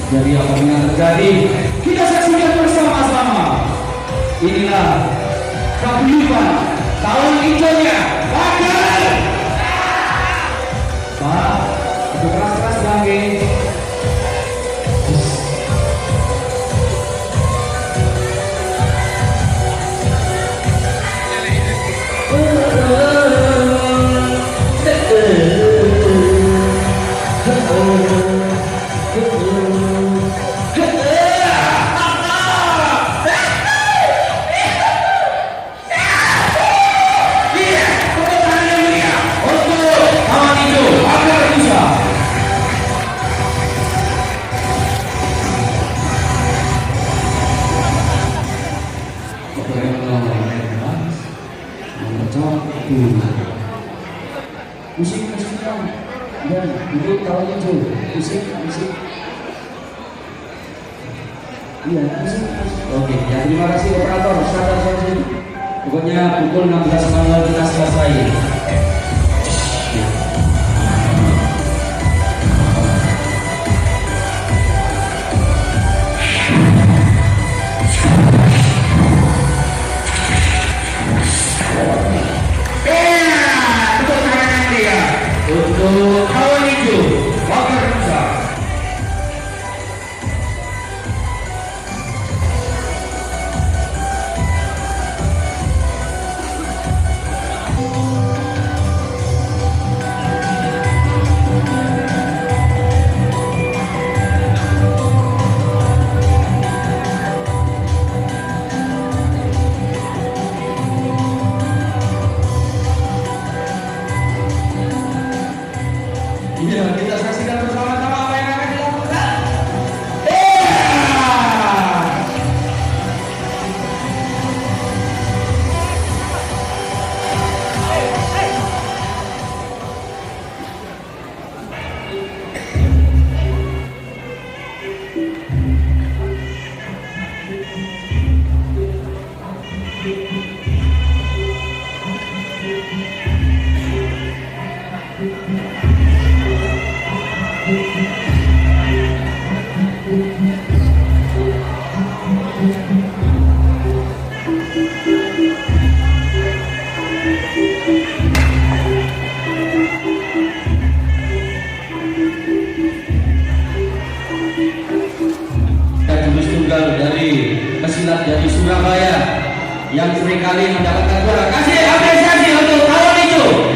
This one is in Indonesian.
Jadi apa yang terjadi? Kita saksikan bersama-sama. Inilah kehidupan tahun hijaunya Bakar. Pak, itu keras-keras lagi. Musik-musiknya dan itu tahun itu musik iya musik. Oke ya, terima kasih operator sadar saja. Pokoknya pukul 16.00 kita selesai. Untuk kawan hijau Bakar Nusa. Iya, kita saksikan bersama-sama apa yang akan dilakukan. Jurus tunggal dari pesilat dari Surabaya yang seringkali mendapatkan juara. Kasih apresiasi untuk kawan hijau.